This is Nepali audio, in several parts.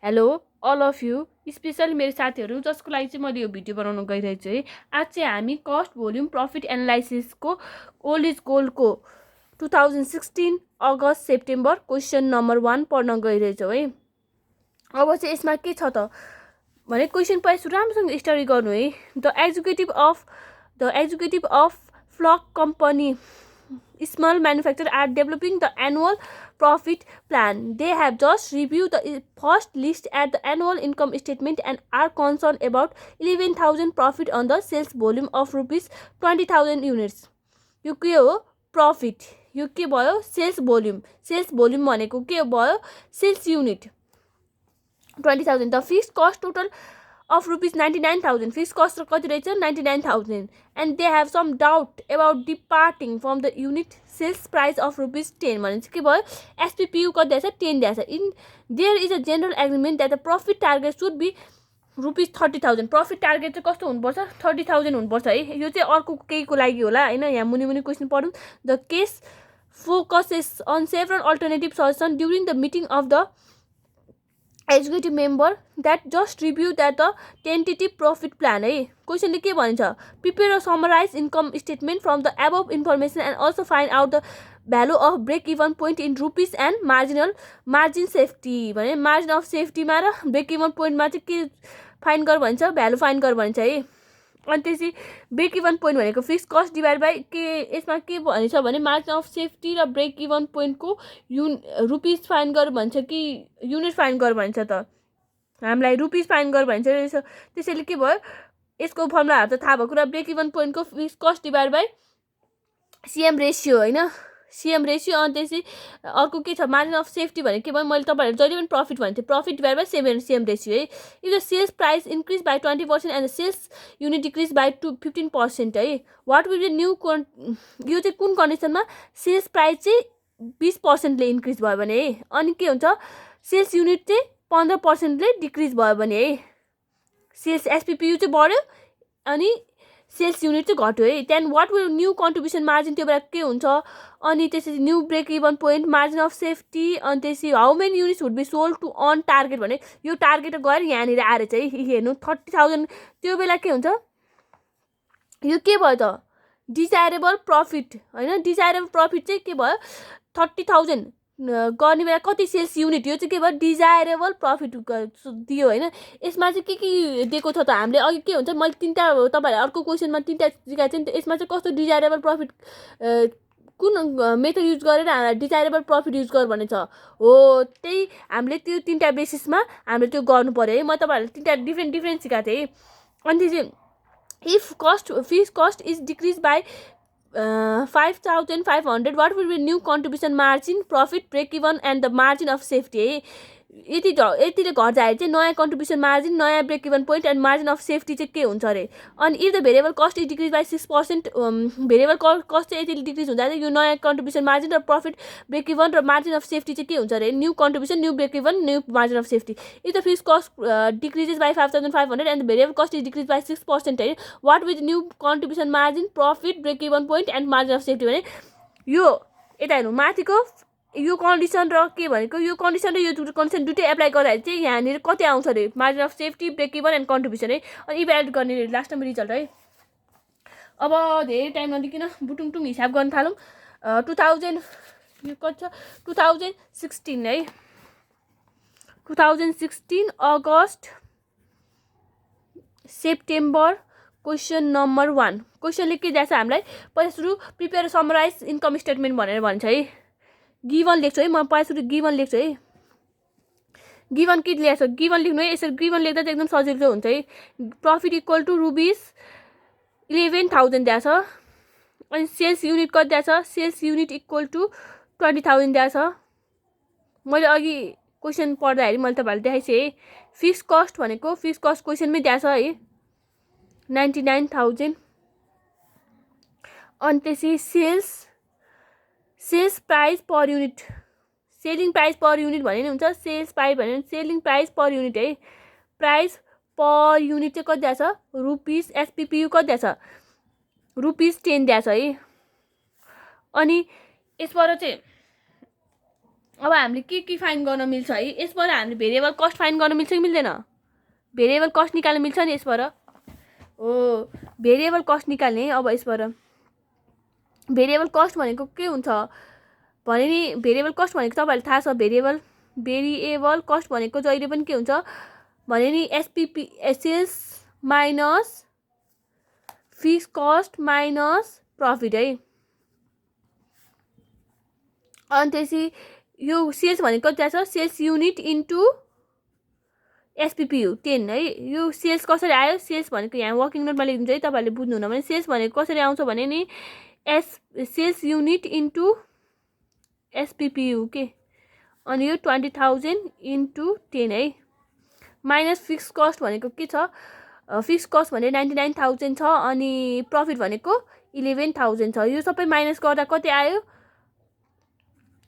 Hello all of you, especially मेरो साथीहरू जसको लागि चाहिँ मैले यो भिडियो बनाउन गइरहेको छु है। आज चाहिँ हामी कस्ट भोल्युम प्रफिट एनालाइसिसको ओल्ड इज गोल्डको 2016 अगस्त सेप्टेम्बर क्वेसन नम्बर 1 पढ्न गइरहेछौँ है। अब चाहिँ यसमा के छ त भने क्वेसन पढ्छु राम्रोसँग स्टडी गर्नु है। The executive of flock company small manufacturers are developing the annual profit plan. They have just reviewed the first list at the annual income statement and are concerned about 11,000 profit on the sales volume of rupees 20,000 units. यो के हो प्रफिट, यो के भयो सेल्स भोल्युम भनेको के भयो sales unit 20,000. The fixed cost total of rupees 99,000. Fixed cost कति रहेछ 99,000. And they have some doubt about departing from the unit sales price of rupees 10. भने चाहिँ के भयो SPPU कति दिएछ 10 दिएछ. In there is a general agreement that the profit target should be rupees 30,000. Profit target चाहिँ कस्तो हुनुपर्छ 30,000 हुनुपर्छ है। यो चाहिँ अर्को केहीको लागि होला हैन। यहाँ मुनि क्वेसन पढौँ. The case focuses on several alternative solutions during the meeting of the executive member that just reviewed that the tentative profit plan है। क्वेसनले के भन्छ prepare a summarized income statement from the above information and also find out the value of break even point in rupees and margin safety भने margin of safety मा र break even point मा चाहिँ के फाइन्ड गर भन्छ भ्यालु फाइन्ड गर भन्छ है। अनि त्यसै ब्रेक इभन पोइन्ट भनेको फिक्स कस्ट डिभाइड बाई के यसमा के भनिन्छ भने मार्जिन अफ सेफ्टी र ब्रेक इभन पोइन्टको रुपिस फाइन्ड गर भन्छ कि युनिट फाइन्ड गर भन्छ त हामीलाई रुपिस फाइन्ड गर भन्छ त्यसैले के भयो यसको फर्मुलाहरू त थाहा भएको कुरा brake even पोइन्टको fix cost divide by CM ratio होइन सिएम रेसियो। अनि त्यसै अर्को के छ मार्जिन अफ सेफ्टी भने के भयो मैले तपाईँहरू जहिले पनि प्रफिट भन्थेँ profit divide by CM ratio है। If the sales price increase by 20% and the sales unit decrease by 15% है वाट विल बी न्यू यो चाहिँ कुन कन्डिसनमा सेल्स प्राइस चाहिँ 20%ले इन्क्रिज भयो भने है अनि के हुन्छ सेल्स युनिट चाहिँ 15%ले डिक्रिज भयो भने है सेल्स एसपिपियु चाहिँ बढ्यो अनि सेल्स युनिट चाहिँ घट्यो है। त्यहाँदेखि what will new contribution margin त्यो बेला के हुन्छ अनि त्यसपछि new break even point margin of safety अनि त्यसपछि how many units would be sold to earn target भने यो टार्गेट गएर यहाँनिर आएर चाहिँ हेर्नु 30,000 त्यो बेला के हुन्छ यो के भयो त डिजायरेबल प्रफिट होइन डिजायरेबल प्रफिट चाहिँ के भयो 30,000 गर्ने बेला कति सेल्स युनिट यो चाहिँ के भयो डिजायरेबल प्रफिट दियो होइन। यसमा चाहिँ के दिएको छ त हामीले अघि के हुन्छ मैले तिनवटा तपाईँहरूले अर्को क्वेसनमा तिनवटा सिकाएको थिएँ नि त यसमा चाहिँ कस्तो डिजायरेबल प्रफिट कुन मेथड युज गरेर डिजायरेबल प्रफिट युज गर भन्ने छ हो त्यही हामीले त्यो तिनवटा बेसिसमा हामीले त्यो गर्नु पऱ्यो है। म तपाईँहरूलाई तिनवटा डिफ्रेन्ट सिकाएको थिएँ अनि त्यो चाहिँ if fix cost is decrease by 5,500 what will be new contribution margin profit break even and the margin of safety है यतिले घट्छ चाहिँ नयाँ कन्ट्रिब्युसन मार्जिन नयाँ break even point and margin of safety चाहिँ के हुन्छ अरे। अनि if the variable cost is decrease by 6% variable cost चाहिँ यति डिक्रिज हुन्छ अरे यो नयाँ कन्ट्रिब्युसन मार्जिन र प्रफिट ब्रेक इभन र मार्जिन अफ सेफ्टी चाहिँ के हुन्छ अरे new contribution new break even new margin of safety. If the fix cost decreases by 5,500 and variable cost is decrease by 6% है what with new contribution margin profit break even point and margin of safety भने यो यता हेर्नु माथिको यो कन्डिसन र के भनेको यो कन्डिसन र यो कन्डिसन दुइटै एप्लाई गर्दाखेरि चाहिँ यहाँनिर कति आउँछ अरे margin of safety break even and contribution है अनि इभ्यालुएट गर्ने लास्टमा रिजल्ट है। अब धेरै टाइम नदिकन बुटुङटुङ हिसाब गर्न थालौँ 2000 यो कति छ 2016 है 2016 अगस्त सेप्टेम्बर क्वेसन नम्बर 1 क्वेसनले के दिएछ हामीलाई पहिला सुरु प्रिपेयर समराइज इन्कम स्टेटमेन्ट भनेर भन्छ है। गिभन लेख्छु है म पहिला सुरु गिभन लेख्छु है गिभन के लेख्छ गिभन लेख्नु है यसरी गिभन लेख्दा चाहिँ एकदम सजिलो हुन्छ है। प्रफिट इक्वल टु रुपिस 11,000 दिएछ अनि सेल्स युनिट कति दिएछ सेल्स युनिट इक्वल टु 20,000 दिएछ। मैले अघि क्वेसन पढ्दाखेरि मैले तपाईँहरूले देखाइछु है फिक्स कस्ट भनेको फिक्स कस्ट क्वेसनमै दिएछ है 99,000 अनि त्यसै sales price per unit selling price per unit भने नि हुन्छ सेल्स प्राइस भने सेलिङ प्राइस पर युनिट है प्राइस पर युनिट चाहिँ कति दिएछ रुपिस एसपिपियु कति दिएछ रुपिस 10 दिएछ है। अनि यसबाट चाहिँ अब हामीले के फाइन गर्न मिल्छ है यसबाट हामीले भेरिएबल कस्ट फाइन गर्न मिल्छ कि मिल्दैन भेरिएबल कस्ट निकाल्न मिल्छ नि यसबाट हो भेरिएबल कस्ट निकाल्ने अब यसबाट भेरिएबल कस्ट भनेको के हुन्छ भने नि भेरिएबल कस्ट भनेको तपाईहरुलाई थाहा छ भेरिएबल कस्ट भनेको जहिले पनि के हुन्छ भने नि SPP sales minus fix cost minus profit है अनि त्यसै यो सेल्स भनेको कति छ सेल्स युनिट इन्टु एसपीपीयू 10 है यो सेल्स कसरी आयो सेल्स भनेको यहाँ वर्किङ नोटमा लेखिदिन्छु है तपाईहरुले बुझ्नु हुन भने सेल्स भनेको कसरी आउँछ भने नि सेल्स युनिट इन्टु एसपीपीयू के अनि यो 20,000 इन्टु 10 है माइनस फिक्स कस्ट भनेको के छ फिक्स कस्ट भने 99,000 छ अनि प्रॉफिट भनेको 11,000 छ यो सबै माइनस गर्दा कति आयो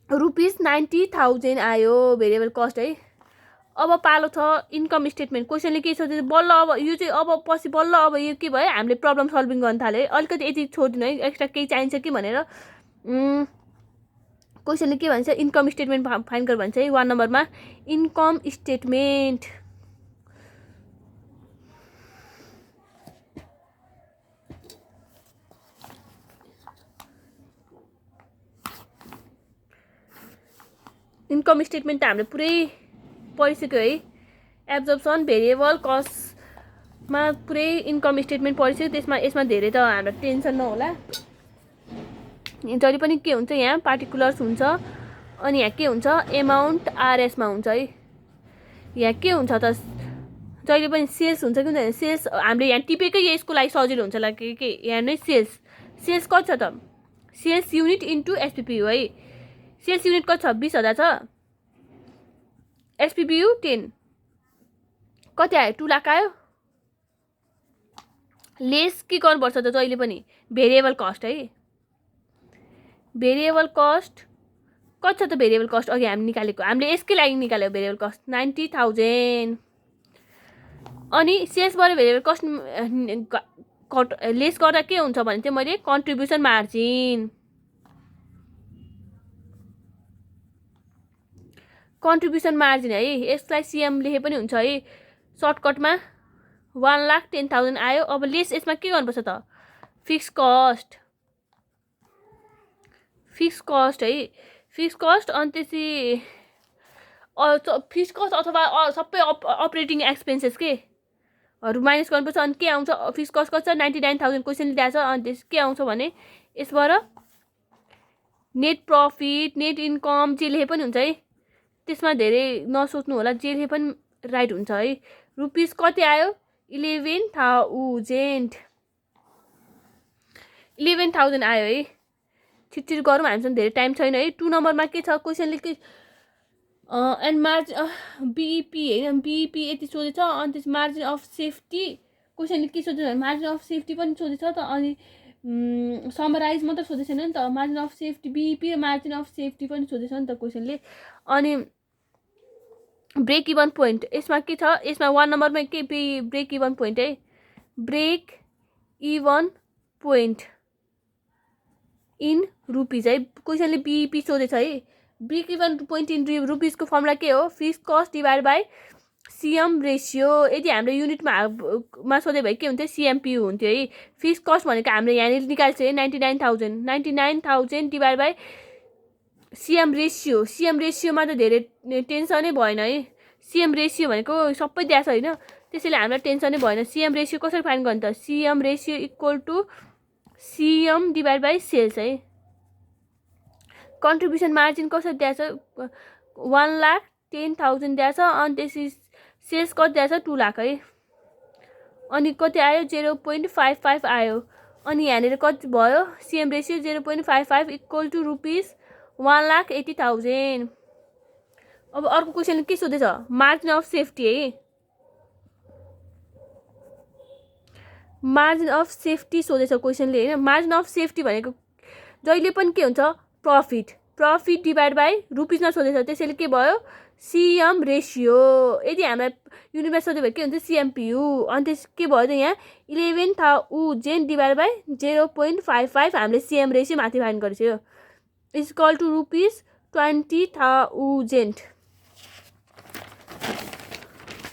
रुपीस 90,000 आयो भेरिएबल कस्ट है अब पालो छ इन्कम स्टेटमेन्ट क्वेशनले के सोध्छ बल्ल अब यो चाहिँ अब पछि बल्ल अब यो के भयो हामीले प्रब्लम सल्भिङ गर्न थाल्यो अलिकति यति छोड्दिनु है एक्स्ट्रा केही चाहिन्छ कि भनेर क्वेशनले के भन्छ इन्कम स्टेटमेन्ट फाइन गर भन्छ है 1 नम्बरमा इन्कम स्टेटमेन्ट इन्कम स्टेटमेन्ट त हामीले पुरै पढिसक्यो है एब्जर्प्सन भेरिएबल कस्टमा पुरै इन्कम स्टेटमेन्ट पढिसक्यो त्यसमा यसमा धेरै त हाम्रो टेन्सन नहोला जहिले पनि के हुन्छ यहाँ पार्टिकुलर्स हुन्छ अनि यहाँ के हुन्छ एमाउन्ट आरएसमा हुन्छ है यहाँ के हुन्छ त जहिले पनि सेल्स हुन्छ कि हुँदैन सेल्स हामीले यहाँ टिपेकै यसको लागि सजिलो हुन्छ लागि के यहाँ नै सेल्स कति छ त सेल्स युनिट इन्टु एसपीपीयू है सेल्स युनिट कति छ 20,000 छ एसपीपीयू 10 कति आयो 2 लाख आयो लेस के गर्नुपर्छ त जहिले पनि भेरिएबल कस्ट है भेरिएबल कस्ट कति छ त भेरिएबल कस्ट अघि हामी निकालेको हामीले यसकै लागि निकाल्यो भेरिएबल कस्ट 90,000 अनि सेल्सबाट भेरिएबल कस्ट लेस गर्दा के हुन्छ भने चाहिँ मैले कन्ट्रिब्युसन मार्जिन है यसलाई सीएम लेखे पनि हुन्छ है सर्टकटमा 1,10,000 आयो अब लेस यसमा के गर्नुपर्छ त फिक्स कस्ट है फिक्स कस्ट अनि त्यसै फिक्स कस्ट अथवा सबै अपरेटिङ एक्सपेन्सेस हरू माइनस गर्नुपर्छ अनि के आउँछ फिक्स कस्ट कति छ 99,000 क्वेसन दिएको छ अनि त्यस के आउँछ भने यसबाट नेट प्रॉफिट नेट इन्कम जे लेखे पनि हुन्छ है त्यसमा धेरै नसोच्नु होला जे लेखे पनि राइट हुन्छ है रुपीस कति आयो 11,000 आयो है छिटछिट गरौँ हामीसँग धेरै टाइम छैन है 2 नम्बरमा के छ क्वेशनले के एन्ड मार्जिन बीईपी हैन बीईपी यति सोधेछ अनि त्यस मार्जिन अफ सेफ्टी क्वेशनले के सोधेछ भने मार्जिन अफ सेफ्टी पनि सोधेछ त अनि समराइज मात्र सोधेछ नि त मार्जिन अफ सेफ्टी बीईपी र मार्जिन अफ सेफ्टी पनि सोधेछ नि त क्वेशनले अनि ब्रेक इभन पोइन्ट यसमा के छ यसमा 1 नम्बरमा के ब्रेक इभन पोइन्ट है break even point in rupees है क्वेशनले बीईपी सोधेछ है ब्रेक इभन पोइन्ट इन रुपीसको फर्मुला के हो fix cost divide by CM ratio यदि हामीले युनिटमा सोधे भए के हुन्थ्यो सीएमपीयू हुन्थ्यो है फिक्स कस्ट भनेको हामीले यहाँनिर निकाल्छ है 99,000 डिभाइड बाई सीएम रेसियोमा त धेरै टेन्सनै भएन है सीएम रेसियो भनेको सबै दिएको छ हैन त्यसैले हामीलाई टेन्सनै भएन सीएम रेसियो कसरी फाइन्ड गर्ने त CM ratio equal to CM divide by sales है कन्ट्रिब्युसन मार्जिन कसरी दिएको छ 1,10,000 दिएको छ अनि त्यसै सेल्स कति दिएको छ 2 लाख है अनि कति आयो 0.55 आयो अनि यहाँनिर कति भयो CM ratio 0.55 equal to rupees 1,80,000 अब अर्को क्वेशनले के सोधेछ मार्जिन अफ सेफ्टी है मार्जिन अफ सेफ्टी सोधेछ क्वेशनले हैन मार्जिन अफ सेफ्टी भनेको जहिले पनि के हुन्छ प्रॉफिट डिभाइड बाई रुपीसमा सोधेछ त्यसैले के भयो सीएम रेसियो यदि हामीलाई युनिटमा सोध्यो भने के हुन्छ सीएमपीयू अनि त्यस के भयो त यहाँ 11,000 डिभाइड बाई 0.55 हामीले सीएम रेसियो माथि फाइन्ड गरिसक्यो इज इक्वल टु रुपीस 20,000.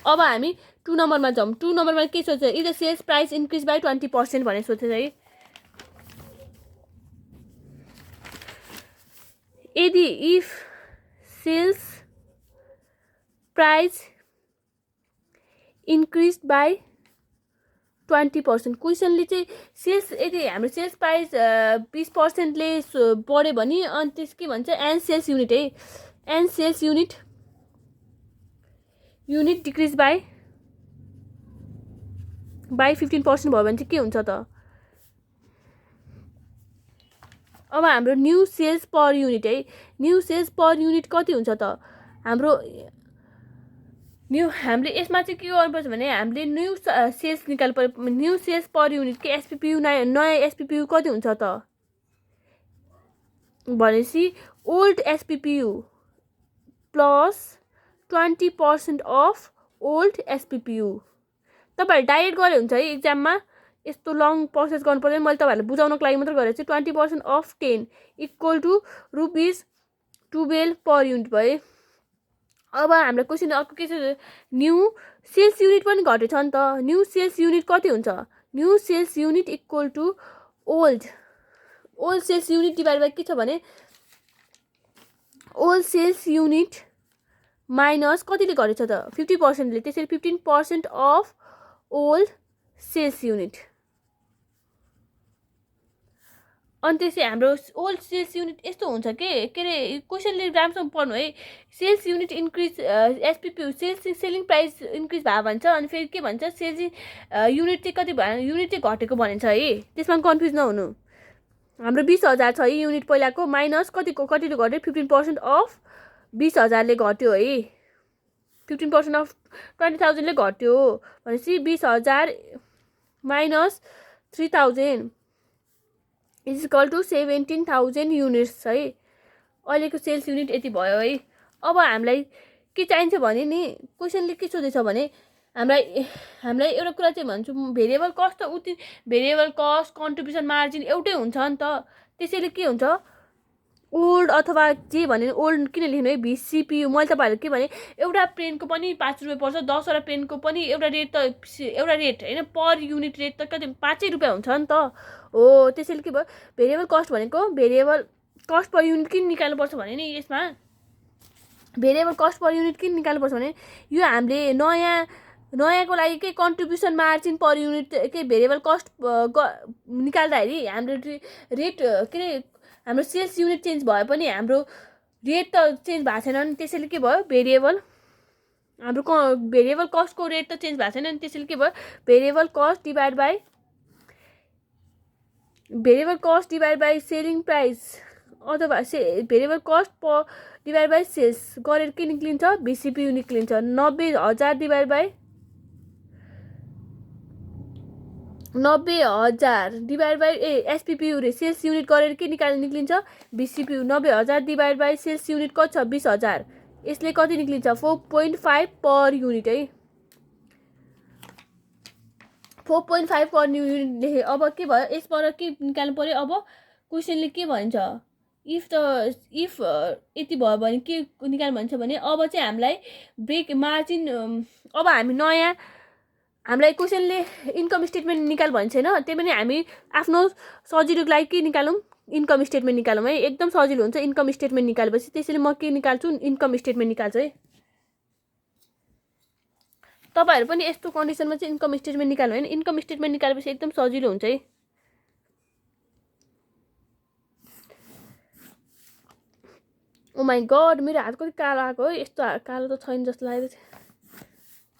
अब हामी 2 नम्बरमा जाउँ. 2 नम्बरमा के सोच्छ? If the sales price increase by 20% भनेर सोचेछ है. यदि if sales price increase by 20%. क्वेसनले चाहिँ सेल्स यदि हाम्रो सेल्स प्राइस 20%ले बढ्यो भने अनि त्यस के भन्छ एन्ड सेल्स युनिट है. And sales unit decrease by 15% भयो भने चाहिँ के हुन्छ त? अब हाम्रो न्यू सेल्स पर युनिट है. न्यू सेल्स पर युनिट कति हुन्छ त? हामीले यसमा चाहिँ के गर्नुपर्छ भने हामीले न्यू सेल्स निकाल्नु पर्यो. न्यू सेल्स पर युनिट के एसपीपीयू नयाँ एसपीपीयू कति हुन्छ त भनेपछि old SPPU plus 20% of old SPPU. तपाईहरु डाइरेक्ट गरे हुन्छ है एक्जाममा. यस्तो लङ प्रोसेस गर्नु पर्दैन. मैले तपाईहरुलाई बुझाउनको लागि मात्र गरेको छु. 20% of 10 equal to ₹12 per unit भयो. अब हाम्रो क्वेसन अर्को के छ? न्यू सेल्स युनिट पनि घटेछ नि त. न्यू सेल्स युनिट कति हुन्छ? New sales unit equal to old sales unit divide by के छ भने ओल्ड सेल्स युनिट माइनस कतिले घटेछ त? 50%ले. त्यसैले 15% अफ ओल्ड सेल्स युनिट. अनि त्यसै हाम्रो ओल्ड सेल्स युनिट यस्तो हुन्छ के अरे क्वेसनले राम्रोसँग पढ्नु है. Sales unit increase SPP selling price increase भयो भन्छ. अनि फेरि के भन्छ सेल्स युनिट चाहिँ कति भयो? युनिट चाहिँ घटेको भनिन्छ है. त्यसमा कन्फ्युज नहुनु. हाम्रो 20,000 छ है युनिट पहिलाको माइनस कतिले घट्यो? 15% अफ 20,000ले घट्यो है. 15% अफ 20,000ले घट्यो भनेपछि 20,000 minus 3,000 is equal to 17,000 units है. अहिलेको सेल्स युनिट यति भयो है. अब हामीलाई के चाहिन्छ भने नि क्वेसनले के सोधेछ भने हामीलाई एउटा कुरा चाहिँ भन्छु. भेरिएबल कस्ट त उति भेरिएबल कस्ट कन्ट्रिब्युसन मार्जिन एउटै हुन्छ नि त. त्यसैले के हुन्छ ओल्ड अथवा जे भने ओल्ड किन लेख्नु है? VCPU. मैले तपाईहरुले के भने एउटा पेनको पनि 5 रुपैयाँ पर्छ. 10 वटा पेनको पनि एउटा रेट हैन पर युनिट रेट त कति 5 रुपैयाँ हुन्छ नि त हो. त्यसैले के भयो भेरिएबल कस्ट भनेको भेरिएबल कस्ट पर युनिट किन निकाल्नुपर्छ भने नि यसमा भेरिएबल कस्ट पर युनिट किन निकाल्नुपर्छ भने यो हामीले नयाँको लागि के कन्ट्रिब्युसन मार्जिन पर युनिट के भेरिएबल कस्ट निकाल्दाखेरि हाम्रो रेट के अरे हाम्रो सेल्स युनिट चेन्ज भए पनि हाम्रो रेट त चेन्ज भएको छैन नि. त्यसैले के भयो भेरिएबल कस्टको रेट त चेन्ज भएको छैन नि. त्यसैले के भयो variable cost divide by selling price अथवा variable cost divide by sales गरेर के निक्लिन्छ? VCPU निक्लिन्छ. 90,000 डिभाइड बाई 90,000 रे सेल्स युनिट गरेर के निक्लिन्छ? VCPU. 90,000 divide by sales unit कति छ? 20,000. यसले कति निक्लिन्छ? 4.5 पर युनिट है. 4.5 पर युनिट लेखे. अब के भयो यसबाट के निकाल्नु पर्यो? अब क्वेसनले के भन्छ इफ यति भयो भने के निकाल्नु भन्छ भने अब चाहिँ हामीलाई ब्रेक मार्जिन अब हामीलाई क्वेसनले इन्कम स्टेटमेन्ट निकाल भन्छ हैन. त्यही पनि हामी आफ्नो सजिलोको लागि के निकालौँ? इन्कम स्टेटमेन्ट निकालौँ है. एकदम सजिलो हुन्छ इन्कम स्टेटमेन्ट निकालेपछि. त्यसैले म के निकाल्छु? इन्कम स्टेटमेन्ट निकाल्छु है. तपाईहरु पनि यस्तो कन्डिसनमा चाहिँ इन्कम स्टेटमेन्ट निकाल्नु हैन. इन्कम स्टेटमेन्ट निकालेपछि एकदम सजिलो हुन्छ है. ओ माई गॉड मेरो हात कति कालो आएको है. यस्तो कालो त छैन जस्तो लागेको छ.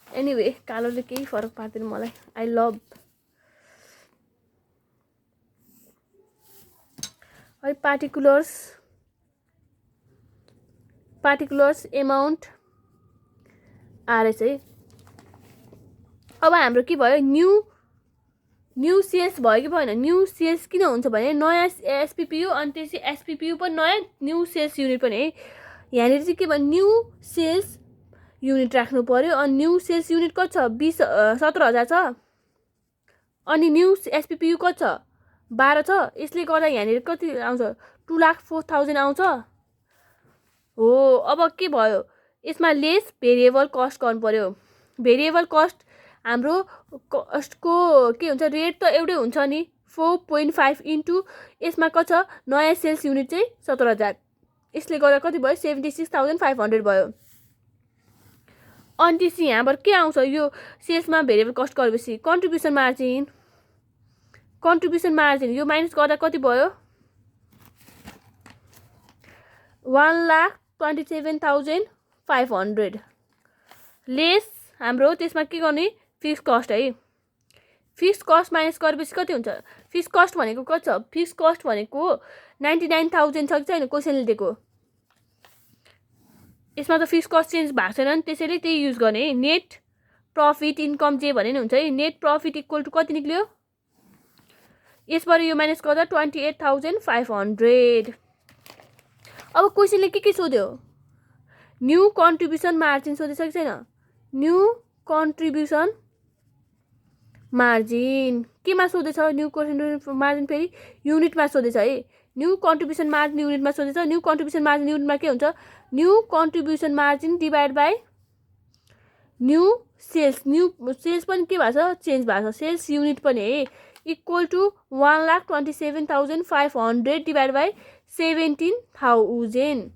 एनीवे कालोले केही फरक पार्दैन मलाई. आई लभ है पार्टिकुलर्स एमाउन्ट आरएस है. अब हाम्रो के भयो न्यू सेल्स भयो कि भएन? न्यू सेल्स किन हुन्छ भने नयाँ एसपीपीयू अनि त्यसै एसपीपीयू पनि नयाँ न्यू सेल्स युनिट पनि है. यहाँनिर चाहिँ के भयो न्यू सेल्स युनिट राख्नु पर्यो. अनि न्यू सेल्स युनिट कति छ? 17,000 छ. अनि न्यू एसपीपीयू कति छ? 12 छ. यसले गर्दा यहाँनिर कति आउँछ? 2,04,000 आउँछ. हो। अब के भयो यसमा लेस भेरिएबल कस्ट गर्नु पर्यो। भेरिएबल कस्ट हाम्रो कस्टको के हुन्छ रेट त एउटै हुन्छ नि 4.5 इन्टु यसमा कति छ नयाँ सेल्स युनिट चाहिँ 17,000 यसले गर्दा कति भयो 76,500 भयो। अनि त्यसपछि यहाँबाट के आउँछ यो सेल्समा भेरिएबल कस्ट गरेपछि कन्ट्रिब्युसन मार्जिन यो माइनस गर्दा कति भयो 1,27,500 लेस हाम्रो त्यसमा के गर्ने फिक्स कस्ट है। फिक्स कस्ट माइनस गरेपछि कति हुन्छ फिक्स कस्ट भनेको कति छ फिक्स कस्ट भनेको 99,000 छ कि छैन क्वेसनले दिएको यसमा त फिक्स कस्ट चेन्ज भएको छैन नि त्यसैले त्यही युज गर्ने है। नेट प्रफिट इन्कम जे भने नि हुन्छ है। नेट प्रफिट इक्वल टु कति निक्ल्यो यसबाट यो माइनस गर्दा 28,500। अब क्वेसनले के सोध्यो न्यू कन्ट्रिब्युसन मार्जिन सोधेछ कि छैन न्यू कन्ट्रिब्युसन मार्जिन केमा सोधेछ न्यू कन्ट्रिब्युसन मार्जिन फेरि युनिटमा सोधेछ है। न्यू कन्ट्रिब्युसन मार्जिन युनिटमा सोधेछ। न्यू कन्ट्रिब्युसन मार्जिन युनिटमा के हुन्छ new contribution margin divide by new sales पनि के भएको छ चेन्ज भएको छ सेल्स युनिट पनि है equal to 1,27,500 divide by 17,000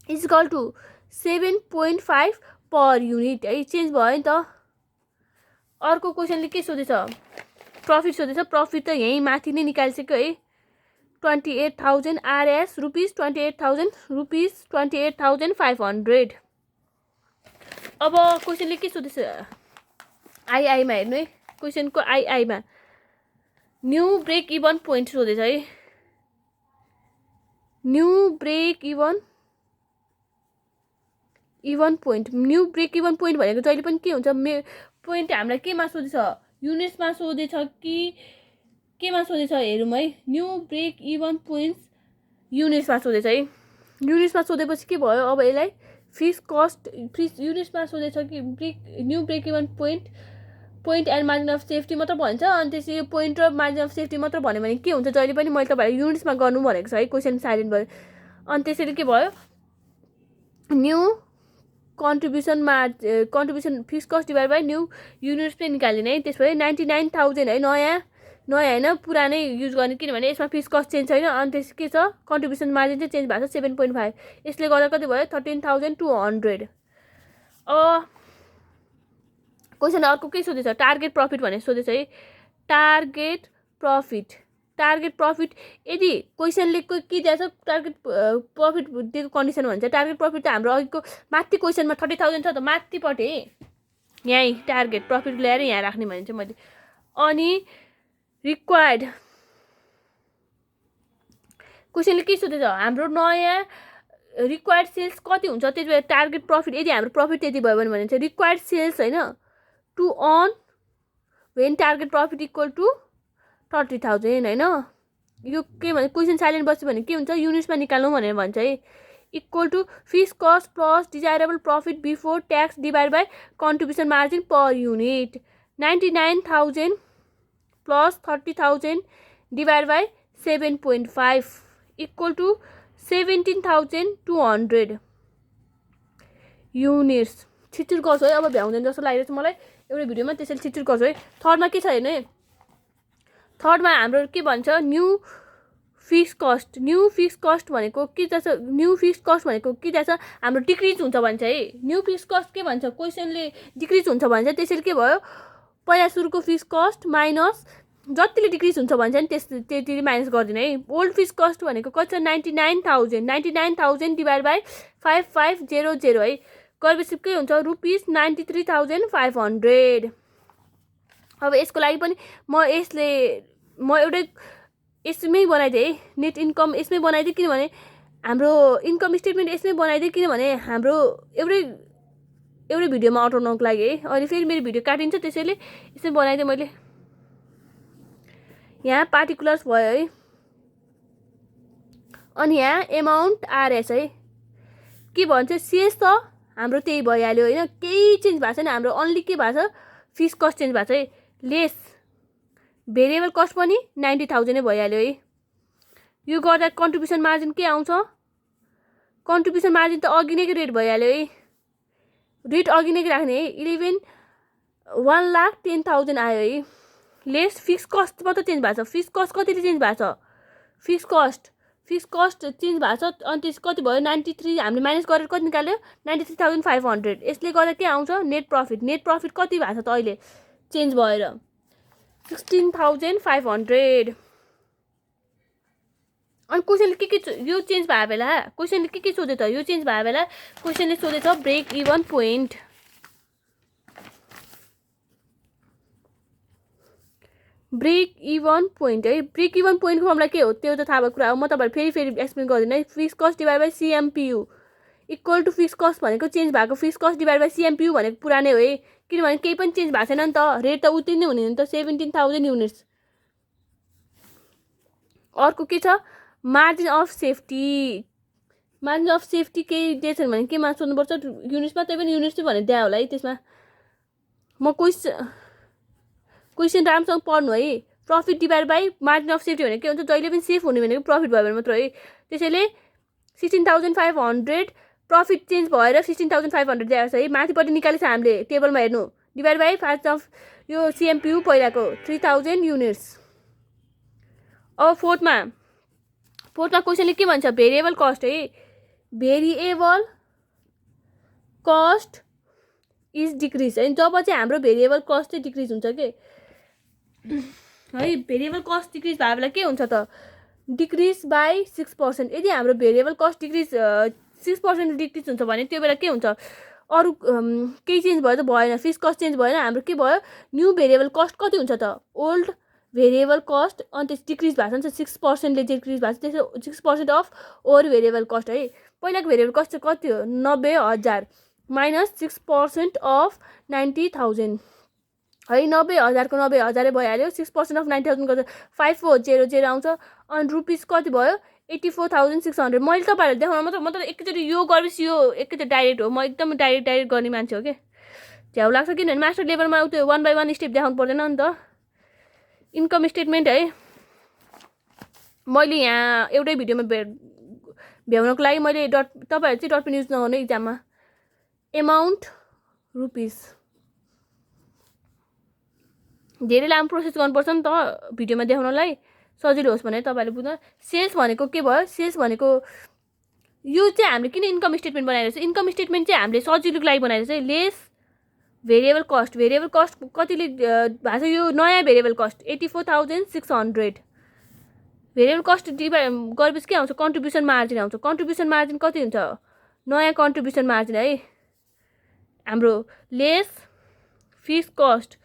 is equal to 7.5 per unit है चेन्ज भयो नि त। अर्को क्वेसनले के सोधेछ प्रफिट सोधेछ। प्रफिट त यहीँ माथि नै निकालिसक्यो है 28,000 आरएस रुपिस 28,500। अब क्वेसनले के सोधेछ आइआईमा हेर्नु है क्वेसनको आइआईमा न्यू ब्रेक इभन पोइन्ट सोधेछ है। न्यू ब्रेक इभन पोइन्ट भनेको जहिले पनि के हुन्छ पोइन्ट हामीलाई केमा सोधेछ युनिट्समा सोधेछ कि केमा सोधेछ हेरौँ है। न्यू ब्रेक इभन पोइन्ट्स युनिट्समा सोधेछ है। युनिट्समा सोधेपछि के भयो अब यसलाई फिक्स कस्ट युनिट्समा सोधेछ कि new break even point and margin of safety मात्र भन्छ। अनि त्यसपछि यो पोइन्ट र मार्जिन अफ सेफ्टी मात्र भन्यो भने के हुन्छ जहिले पनि मैले तपाईँलाई युनिट्समा गर्नु भनेको छ है क्वेसन साइलेन्ट भयो। अनि त्यसैले के भयो new contribution fix cost divide by new units पनि निकालिने है। त्यसपछि 99,000 है नयाँ होइन पुरानै युज गर्ने किनभने यसमा फिक्स कस्ट चेन्ज छैन। अनि त्यस के छ कन्ट्रिब्युसन मार्जिन चाहिँ चेन्ज भएको छ 7.5 यसले गर्दा कति भयो 13,200। क्वेसन अर्को के सोधेछ टार्गेट प्रफिट भनेर सोधेछ है। टार्गेट प्रफिट यदि क्वेसनले के दिएछ टार्गेट प्रफिट दिएको कन्डिसन भन्छ टार्गेट प्रफिट त हाम्रो अघिको माथि क्वेसनमा 30,000 छ त माथिपट्टि यहीँ टार्गेट प्रफिट ल्याएर यहाँ राख्ने भने चाहिँ मैले। अनि रिक्वायर्ड क्वेसनले के सोधेछ हाम्रो नयाँ रिक्वायर्ड सेल्स कति हुन्छ त्यति बेला टार्गेट प्रफिट यदि हाम्रो प्रफिट त्यति भयो भने चाहिँ रिक्वायर्ड सेल्स होइन टु अन वेन टार्गेट प्रफिट इक्वल टु 30,000 होइन। यो के भन्छ क्वेसन साइलेन्ट बस्यो भने के हुन्छ युनिट्समा निकाल्नु भनेर भन्छ है equal to fix cost plus desirable profit before tax divide by contribution margin per unit 99,000 plus 30,000 divide by 7.5 equal to 17,200 units. छिटछिट गर्छु है अब भ्याउँदैन जस्तो लागिरहेछ मलाई एउटा भिडियोमा त्यसैले छिटछिट गर्छु है। थर्डमा के छ हेर्नु है थर्डमा हाम्रो के भन्छ न्यू फिक्स कस्ट भनेको के छ न्यू फिक्स कस्ट भनेको के छ हाम्रो डिक्रिज हुन्छ भन्छ है। न्यू फिक्स कस्ट के भन्छ क्वेसनले डिक्रिज हुन्छ भन्छ त्यसैले के भयो पहिला सुरुको फिक्स कस्ट माइनस जतिले डिक्रिज हुन्छ भन्छ नि त्यति माइनस गरिदिने है। ओल्ड फिक्स कस्ट भनेको कति छ 99,000 डिभाइड बाई 5500 है गरेपछि के हुन्छ रुपिस 93,500। अब यसको लागि पनि म एउटै यसमै बनाइदिएँ है नेट इन्कम यसमै बनाइदिएँ किनभने हाम्रो इन्कम स्टेटमेन्ट यसमै बनाइदिएँ किनभने हाम्रो एउटै भिडियोमा अटाउनको लागि है। अहिले फेरि मेरो भिडियो काटिन्छ त्यसैले यसमै बनाइदिएँ मैले यहाँ पार्टिकुलर्स भयो है। अनि यहाँ एमाउन्ट आरएस है के भन्छ सेल्स त हाम्रो त्यही भइहाल्यो होइन केही चेन्ज भएको छैन हाम्रो अन्ली के भएको छ फिक्स कस्ट चेन्ज भएको छ है। लेस भेरिएबल कस्ट पनि 90,000 नै भइहाल्यो है। यो गर्दा कन्ट्रिब्युसन मार्जिन के आउँछ कन्ट्रिब्युसन मार्जिन त अघि नै रेट भइहाल्यो है, रेट अघि नै राख्ने है। 1,10,000 आयो है। लेस फिक्स कस्टमा त चेन्ज भएको छ। फिक्स कस्ट कतिले चेन्ज भएको छ? फिक्स कस्ट चेन्ज भएको छ। अनि त्यस कति भयो? 93 हामीले माइनस गरेर कति निकाल्यो? 93,500। यसले गर्दा के आउँछ? नेट प्रफिट कति भएको छ त अहिले चेन्ज भएर? 16,500। अनि क्वेसनले के यो चेन्ज भयो बेला क्वेसनले के सोधे त? यो चेन्ज भयो बेला क्वेसनले सोधेछ break even point. Break even point है। ब्रेक इभन पोइन्टको फर्मुला के हो त्यो त थाहा भएको कुरा हो। म तपाईँहरू फेरि एक्सप्लेन गर्दिनँ है। Fix cost divide by CMPU equal to fix cost भनेको चेन्ज भएको fix cost divide by CMPU भनेको पुरानै हो है, किनभने केही पनि चेन्ज भएको छैन नि त। रेट त उति नै हुने नि त, 17,000 युनिट्स। अर्को के छ? Margin of safety. Margin of safety केही दिएको छैन भने केमा सोध्नुपर्छ? युनिट्समा। त्यही पनि युनिट्स भनेर दिए होला है। त्यसमा म क्वेसन राम्रोसँग पढ्नु है। Profit divide by margin of safety भनेको के हुन्छ? जहिले पनि सेफ हुने भनेको प्रफिट भयो भने मात्र है। त्यसैले 16,500 प्रफिट चेन्ज भएर 16,500 दिएको छ है। माथिपट्टि निकालेको छ हामीले टेबलमा हेर्नु। डिभाइड बाई फास्ट अफ यो सिएमपियू पहिलाको 3,000 युनिट्स। अब फोर्थमा क्वेसनले के भन्छ? भेरिएबल कस्ट है। भेरिएबल कस्ट इज डिक्रिज है। जब चाहिँ हाम्रो भेरिएबल कस्ट चाहिँ डिक्रिज हुन्छ के है। भेरिएबल कस्ट डिक्रिज भयो बेला के हुन्छ त? Decrease by 6%। यदि हाम्रो भेरिएबल कस्ट डिक्रिज 6% डिक्रिज हुन्छ भने त्यो बेला के हुन्छ? अरू केही चेन्ज भयो त? भएन। फिक्स कस्ट चेन्ज भएन। हाम्रो के भयो? न्यू भेरिएबल कस्ट कति हुन्छ त? ओल्ड भेरिएबल कस्ट अनि त्यस डिक्रिज भएको छ नि त, 6%ले डिक्रिज भएको छ। त्यसो 6% अफ ओल्ड भेरिएबल कस्ट है। पहिलाको भेरिएबल कस्ट चाहिँ कति हो? 90,000 माइनस 6% अफ 90,000 है। 90,000 को 90,000 भइहाल्यो। 6% अफ 90,000 गर्दा 5400 आउँछ। अनि रुपिस कति भयो? 84,600। मैले तपाईँहरूलाई देखाउन म त एकैचोटि यो गरेपछि यो एकैचोटि डाइरेक्ट हो। म एकदम डाइरेक्ट गर्ने मान्छे हो कि झ्याउ लाग्छ, किनभने मास्टर लेभलमा त्यो 1 बाई 1 स्टेप देखाउनु पर्दैन नि त। इन्कम स्टेटमेन्ट है। मैले यहाँ एउटै भिडियोमा भ्याउनको लागि मैले तपाईँहरू चाहिँ डट पेन युज नगर्नु इक्जाममा। एमाउन्ट रुपिस धेरै लामो प्रोसेस गर्नुपर्छ नि त भिडियोमा देखाउनलाई सजिलो होस् भनेर तपाईँहरूले बुझ्नु। सेल्स भनेको के भयो? सेल्स भनेको यो चाहिँ हामीले किन इन्कम स्टेटमेन्ट बनाइरहेको छ? इन्कम स्टेटमेन्ट चाहिँ हामीले सजिलोको लागि बनाइरहेको छ। लेस भेरिएबल कस्ट कतिले भएको छ? यो नयाँ variable cost 84,600। Variable cost divide गरेपछि के आउँछ? कन्ट्रिब्युसन मार्जिन आउँछ। कन्ट्रिब्युसन मार्जिन कति हुन्छ? नयाँ कन्ट्रिब्युसन मार्जिन है हाम्रो। लेस फिक्स कस्ट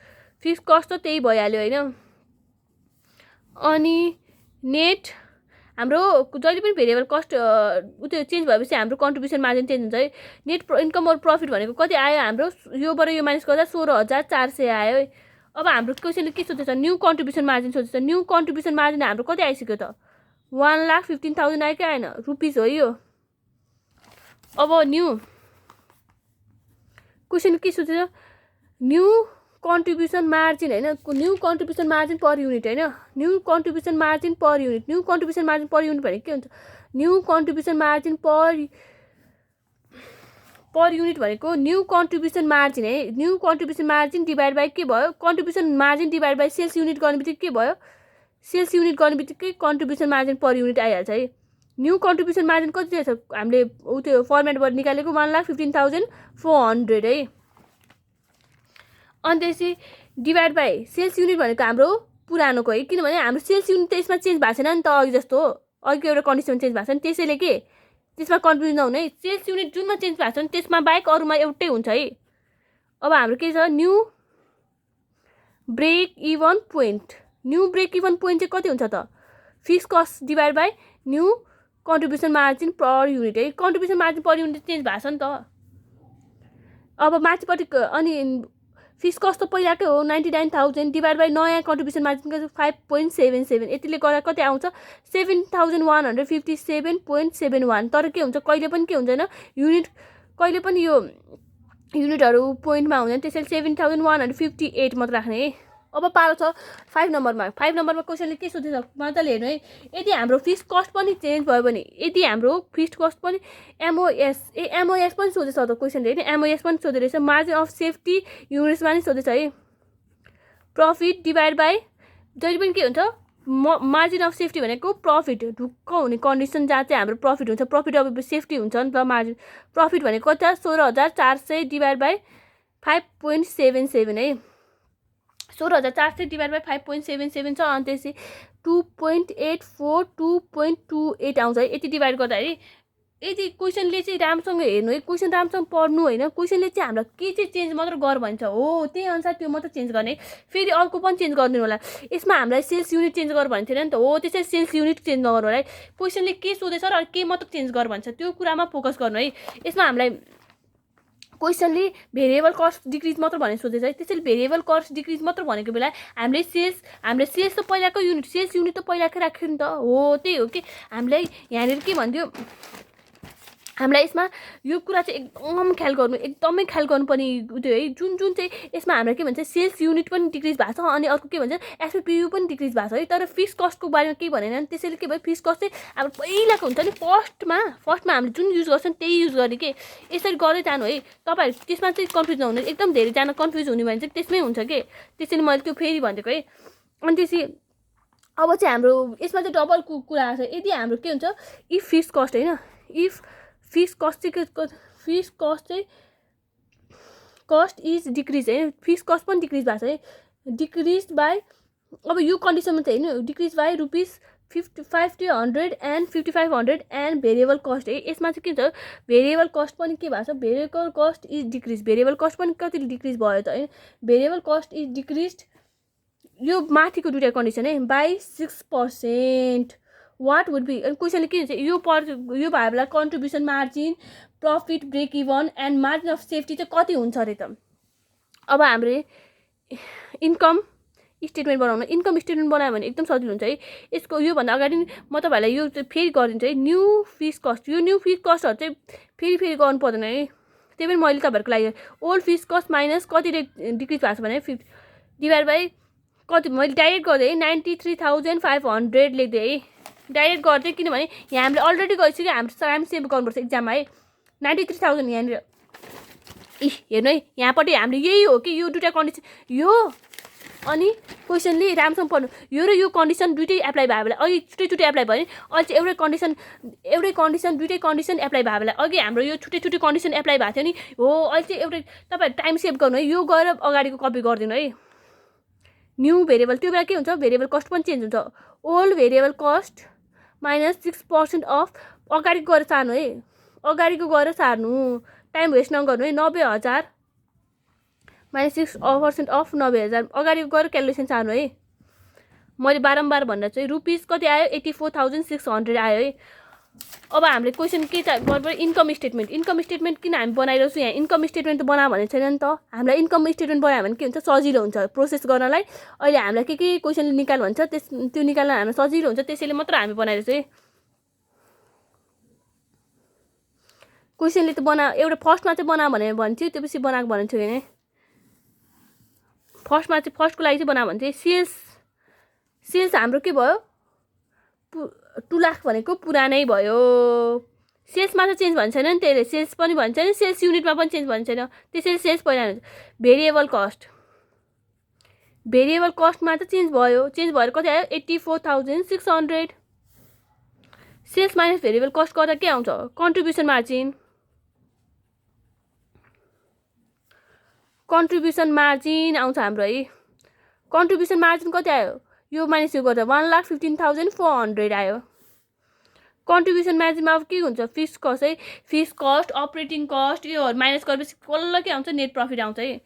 त त्यही भइहाल्यो होइन। अनि नेट हाम्रो जहिले पनि भेरिएबल कस्ट त्यो चेन्ज भएपछि हाम्रो कन्ट्रिब्युसन मार्जिन चेन्ज हुन्छ है। नेट इन्कम अर प्रफिट भनेको कति आयो हाम्रो? योबाट यो माइनस गर्दा 16,400 आयो है। अब हाम्रो क्वेसनले के सोधेछ? न्यू कन्ट्रिब्युसन मार्जिन सोधेछ। न्यू कन्ट्रिब्युसन मार्जिन हाम्रो कति आइसक्यो त? 1,15,000 आयो क्या आएन? रुपिस हो यो। अब न्यू क्वेसन के सोधेछ? न्यू कन्ट्रिब्युसन मार्जिन होइन, new contribution margin per unit होइन। New contribution margin per unit. New contribution margin per unit भनेको के हुन्छ? New contribution margin per unit भनेको न्यू कन्ट्रिब्युसन मार्जिन है। New contribution margin divide by के भयो? Contribution margin divide by sales unit गर्ने बित्तिकै के भयो? सेल्स युनिट गर्ने बित्तिकै कन्ट्रिब्युसन मार्जिन पर युनिट आइहाल्छ है। न्यू कन्ट्रिब्युसन मार्जिन कति छ हामीले त्यो फर्मेटबाट निकालेको? 1,15,400 है। अनि त्यसपछि डिभाइड बाई सेल्स युनिट भनेको हाम्रो पुरानोको है, किनभने हाम्रो सेल्स युनिट त यसमा चेन्ज भएको छैन नि त अघि जस्तो। अघिको एउटा कन्डिसन चेन्ज भएको छ नि, त्यसैले के त्यसमा कन्फ्युजन नहुने है। सेल्स युनिट जुनमा चेन्ज भएको छ नि त्यसमा बाहेक अरूमा एउटै हुन्छ है। अब हाम्रो के छ? New break even point. New break even point चाहिँ कति हुन्छ त? Fix cost divide by new contribution margin per unit है। Contribution margin per unit change भएको छ नि त। अब माथिपट्टि अनि फिक्स कस्ट त पहिलाकै हो 99,000 डिभाइड बाई नयाँ कन्ट्रिब्युसन मार्जिन 5.77। यतिले गर्दा कति आउँछ? 7,157.71। तर के हुन्छ? कहिले पनि के हुँदैन युनिट, कहिले पनि यो युनिटहरू पोइन्टमा हुँदैन। त्यसैले 7,158 मात्र राख्ने है। अब 12 छ 5 नम्बरमा क्वेसनले के सोधेछ मजाले हेर्नु है। यदि हाम्रो फिक्स्ड कस्ट पनि चेन्ज भयो भने, यदि हाम्रो फिक्स्ड कस्ट पनि एमओएस पनि सोधेछ त क्वेसनले हैन, एमओएस पनि सोधे रहेछ, मार्जिन अफ सेफ्टी युनिट्समा नि सोधेछ है। प्रफिट डिभाइड बाई, जहिले पनि के हुन्छ मार्जिन अफ सेफ्टी भनेको प्रफिट ढुक्क हुने कन्डिसन जहाँ चाहिँ हाम्रो प्रफिट हुन्छ, प्रफिट अफ सेफ्टी हुन्छ नि त। मार्जिन प्रफिट भनेको कति छ 16,400 डिभाइड बाई 5.77 है। 16,400 डिभाइड बाई 5.77 छ, अनि त्यसै 2.84 2.28 आउँछ है। यति डिभाइड गर्दाखेरि यदि क्वेसनले चाहिँ राम्रोसँग हेर्नु है, क्वेसन राम्रोसँग पढ्नु होइन, क्वेसनले चाहिँ हामीलाई के चाहिँ चेन्ज मात्र गर भन्छ हो, त्यही अनुसार त्यो मात्र चेन्ज गर्ने। फेरि अर्को पनि चेन्ज गरिदिनु होला, यसमा हामीलाई सेल्स युनिट चेन्ज गर भन्थेन नि त हो, त्यसरी सेल्स युनिट चेन्ज नगर्नु होला है। क्वेसनले के सोधेछ र के मात्र चेन्ज गर भन्छ त्यो कुरामा फोकस गर्नु है। यसमा हामीलाई क्वेसनले भेरिएबल कस्ट डिक्रिज मात्र भनेर सोधेछ है। त्यसैले भेरिएबल कस्ट डिक्रिज मात्र भनेको बेला हामीले सेल्स त पहिलाको युनिट, सेल्स युनिट त पहिलाकै राख्यो नि त हो। त्यही हो कि हामीलाई यहाँनिर के भन्थ्यो, हामीलाई यसमा यो कुरा चाहिँ एकदमै ख्याल गर्नुपर्ने त्यो है। जुन चाहिँ यसमा हाम्रो के भन्छ सेल्स युनिट पनि डिक्रिज भएको छ, अनि अर्को के भन्छ एसपिपियु पनि डिक्रिज भएको छ है। तर फिक्स्ड कस्टको बारेमा केही भनेन। त्यसैले के भयो, फिक्स्ड कस्ट चाहिँ अब पहिलाको हुन्छ नि, फर्स्टमा हामीले जुन युज गर्छौँ त्यही युज गर्ने के, यसरी गर्दै जानु है। तपाईँहरू त्यसमा चाहिँ कन्फ्युज नहुनु, एकदम धेरैजना कन्फ्युज हुने भने चाहिँ त्यसमै हुन्छ कि, त्यसैले मैले त्यो फेरि भनिदिएको है। अनि त्यसै अब चाहिँ हाम्रो यसमा चाहिँ डबल कुरा आएको छ। यदि हाम्रो के हुन्छ इफ फिक्स्ड कस्ट होइन, if fixed cost is decrease है, फिक्स्ड कस्ट पनि डिक्रिज भएको छ है, डिक्रिज बाई, अब यो कन्डिसनमा चाहिँ होइन, decrease by rupees 5,100 and 5,500 and variable cost है। यसमा चाहिँ के हुन्छ भेरिएबल कस्ट पनि के भएको छ, variable cost is decrease, variable cost पनि कति डिक्रिज भयो त है, भेरिएबल कस्ट इज डिक्रिज, यो माथिको दुईटा कन्डिसन है, बाई 6%। वाट वुड बी, क्वेसनले के हुन्छ यो भयो बेला contribution margin, profit break even and margin of safety चाहिँ कति हुन्छ अरे त। अब हाम्रो इन्कम स्टेटमेन्ट बनाउनु, इन्कम स्टेटमेन्ट बनायो भने एकदम सजिलो हुन्छ है। यसको योभन्दा अगाडि म तपाईँहरूलाई यो चाहिँ फेरि गरिदिन्छु है। न्यू फिक्स्ड कस्ट, यो न्यू फिक्स्ड कस्टहरू चाहिँ फेरि गर्नु पर्दैन है। त्यही पनि मैले तपाईँहरूको लागि ओल्ड फिक्स्ड कस्ट माइनस कति डिक्रिज भएको छ भने 50 डिभाइड बाई कति, मैले डाइरेक्ट गरिदिएँ है 93,500 लेख्दै है, डाइरेक्ट गर्दै, किनभने यहाँ हामीले अलरेडी गइसक्यो, हाम्रो टाइम सेभ गर्नुपर्छ एक्जाममा है। 93,000 यहाँनिर हेर्नु है, यहाँपट्टि हामीले यही हो कि यो दुईवटा कन्डिसन, यो अनि क्वेसनले राम्रोसँग पढ्नु, यो र यो कन्डिसन दुइटै एप्लाई भयो बेला, अघि छुट्टै एप्लाई भयो नि, अहिले चाहिँ दुइटै कन्डिसन एप्लाई भयो बेला, अघि हाम्रो यो छुट्टै कन्डिसन एप्लाई भएको थियो नि हो। अहिले चाहिँ एउटै तपाईँहरू टाइम सेभ गर्नु है, यो गएर अगाडिको कपी गरिदिनु है। न्यू भेरिएबल, त्यो बेला के हुन्छ भेरिएबल कस्ट पनि चेन्ज हुन्छ, old variable cost minus 6% of, अगाडिको गएर सार्नु है, अगाडिको गएर सार्नु, टाइम वेस्ट नगर्नु है। 90,000 माइनस 6% अफ 90,000, अगाडिको गएर क्यालकुलेसन सार्नु है। मैले बारम्बार भन्दा चाहिँ रुपिस कति आयो 84,600 आयो है। अब हामीले क्वेसन के गर्नु, इन्कम स्टेटमेन्ट किन हामी बनाइरहेको छौँ यहाँ, इन्कम स्टेटमेन्ट त बनायो भने छैन नि त। हामीलाई इन्कम स्टेटमेन्ट बनायो भने के हुन्छ सजिलो हुन्छ प्रोसेस गर्नलाई। अहिले हामीलाई के क्वेसनले निकाल भन्छ त्यो निकाल्न हामीलाई सजिलो हुन्छ, त्यसैले मात्र हामी बनाइरहेको छौँ है। क्वेसनले त एउटा फर्स्टमा चाहिँ बनायो भने भन्थ्यो, त्यसपछि बनाएको भनेको थियो होइन, फर्स्टमा चाहिँ फर्स्टको लागि चाहिँ बनायो भने चाहिँ सेल्स हाम्रो के भयो 2 लाख भनेको पुरानै भयो। सेल्समा त चेन्ज भन्छ छैन नि, त्यसले सेल्स पनि भन्छ छैन, सेल्स युनिटमा पनि चेन्ज भन्छ छैन, त्यसैले सेल्स पहिला हुन्छ। भेरिएबल कस्टमा त चेन्ज भएर कति आयो 84,600। सेल्स माइनस भेरिएबल कस्ट गर्दा के आउँछ कन्ट्रिब्युसन मार्जिन आउँछ हाम्रो है। कन्ट्रिब्युसन मार्जिन कति आयो, यो माइनस यो गर्दा 1,15,400 आयो। कन्ट्रिब्युसन मार्जिनमा अब के हुन्छ फिक्स्ड कस्ट है, फिक्स्ड कस्ट अपरेटिङ कस्ट योहरू माइनस गरेपछि कल्ल के आउँछ नेट प्रफिट आउँछ है।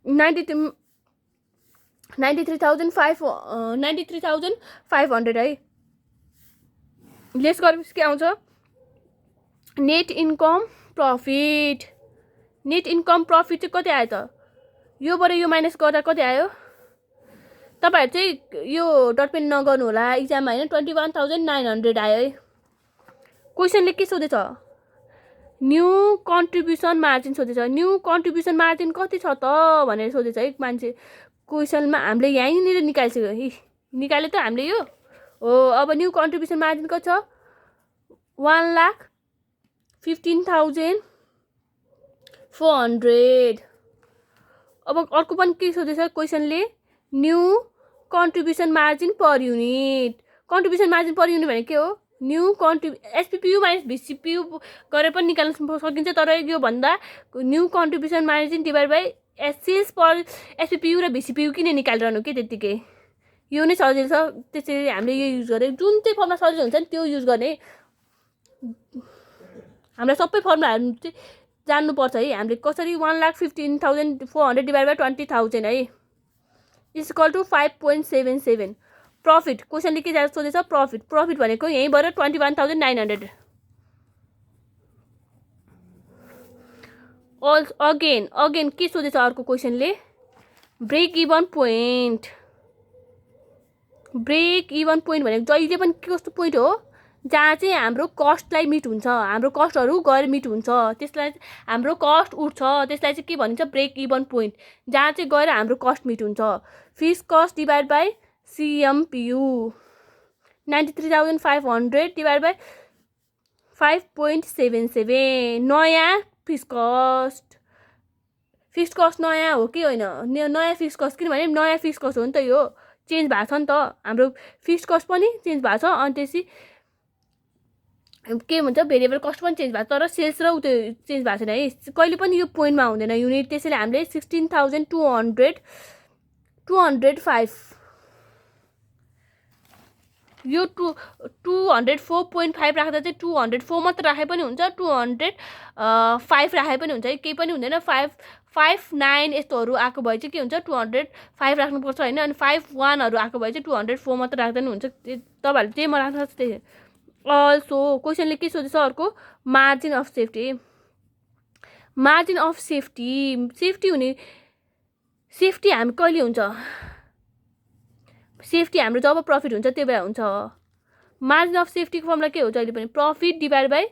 93,500 है, लेस गरेपछि के आउँछ net income profit. Net income profit चाहिँ कति आयो त, योबाट यो माइनस गर्दा कति आयो, तपाईँहरू चाहिँ यो डटपेन नगर्नु होला इक्जाममा होइन, 21,900 आयो है। क्वेसनले के सोधेछ न्यू कन्ट्रिब्युसन मार्जिन सोधेछ। न्यू कन्ट्रिब्युसन मार्जिन कति छ त भनेर सोधेछ है मान्छे क्वेसनमा। हामीले यहीँनिर निकालिसक्यो। निकाल्यो त हामीले यो हो। अब न्यू कन्ट्रिब्युसन मार्जिन कति छ 1,15,400। अब अर्को पनि के सोधेछ क्वेसनले new contribution margin per unit. Contribution margin per unit भने के हो न्यू एसपिपियु माइनस भिसिपियु गरेर पनि निकाल्न सकिन्छ। तर यो भन्दा new contribution margin divide by sales per SPPU र भिसिपियु किन निकालिरहनु के त्यतिकै यो नै सजिलो छ। त्यसरी हामीले यो युज गरे जुन चाहिँ फर्मुला सजिलो हुन्छ नि त्यो युज गर्ने। हामीलाई सबै फर्मुलाहरू चाहिँ जान्नुपर्छ है। हामीले कसरी 1,15,400 डिभाइड बाई 20,000 है इज इक्वल टु 5.77। प्रफिट क्वेसनले के सोधेछ प्रफिट भनेको यहीँबाट 21,900। अगेन के सोधेछ अर्को क्वेसनले break even point. Break even point भनेको जहिले पनि के कस्तो पोइन्ट हो जहाँ चाहिँ हाम्रो कस्टलाई मिट हुन्छ, हाम्रो कस्टहरू गएर मिट हुन्छ, त्यसलाई हाम्रो कस्ट उठ्छ, त्यसलाई चाहिँ के भनिन्छ ब्रेक इभन पोइन्ट। जहाँ चाहिँ गएर हाम्रो कस्ट मिट हुन्छ। Fix cost divide by CMPU 93,500 divide by 5.77। नयाँ फिक्स कस्ट नयाँ हो कि होइन नयाँ फिक्स कस्ट किनभने नयाँ फिक्स कस्ट हो नि त यो चेन्ज भएको छ नि त। हाम्रो फिक्स कस्ट पनि चेन्ज भएको छ अनि त्यसपछि के भन्छ भेरिएबल कस्ट पनि चेन्ज भएको छ तर सेल्स र त्यो चेन्ज भएको छैन है। कहिले पनि यो पोइन्टमा हुँदैन युनिट। त्यसैले हामीले 16,205 यो 204.5 राख्दा चाहिँ 204 मात्र राखे पनि हुन्छ 205 राखे पनि हुन्छ है केही पनि हुँदैन। 559 यस्तोहरू आएको भए चाहिँ के हुन्छ 205 राख्नुपर्छ होइन। अनि 51हरू आएको भए चाहिँ 204 मात्र राख्दा पनि हुन्छ। तपाईँहरूले जेमा राख्नु सक्छ त्यही। अल्सो क्वेसनले के सोधेछ अर्को margin of safety. Margin of safety हुने सेफ्टी हामी कहिले हुन्छ सेफ्टी हाम्रो जब प्रफिट हुन्छ त्यो बेला हुन्छ। मार्जिन अफ सेफ्टीको फर्मुला के हो जहिले पनि profit divide by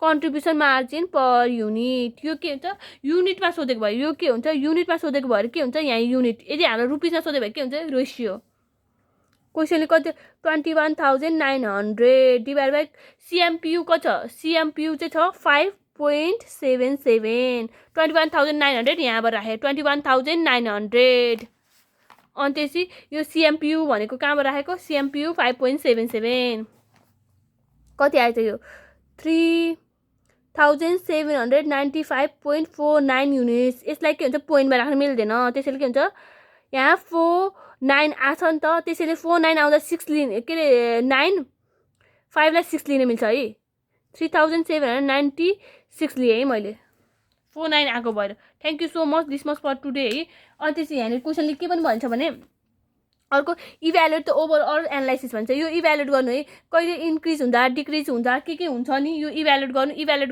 contribution margin per unit. यो के हुन्छ युनिटमा सोधेको भयो यो के हुन्छ युनिटमा सोधेको भएर के हुन्छ यहाँ युनिट। यदि हाम्रो रुपिसमा सोधेको भए के हुन्छ रेसियो। क्वेसनले कति 21,900 डिभाइड बाई सिएमपियु कति छ सिएमपियु चाहिँ छ 5.77। 21,900 यहाँबाट राखेँ 21,900 अनि त्यसपछि यो सिएमपियु भनेको कहाँबाट राखेको सिएमपियु 5.77 कति आएछ यो 3,795.49 युनिट्स। यसलाई के हुन्छ पोइन्टमा राख्न मिल्दैन त्यसैले के हुन्छ यहाँ 49 आछ नि त त्यसैले 49 आउँदा 6 लिने के अरे 9 5 लाई 6 लिन मिल्छ है 3,796 लिएँ है मैले 49 आएको भएर। Thank you so much this much for today है। अनि त्यसपछि यहाँनिर क्वेसनले के पनि भन्छ भने अर्को इभ्यालुएट द ओभरअल एनालाइसिस भन्छ। यो इभ्यालुएट गर्नु है कहिले इन्क्रिज हुँदा डिक्रिज हुँदा के हुन्छ नि यो इभ्यालुएट गर्नु। इभ्यालुएट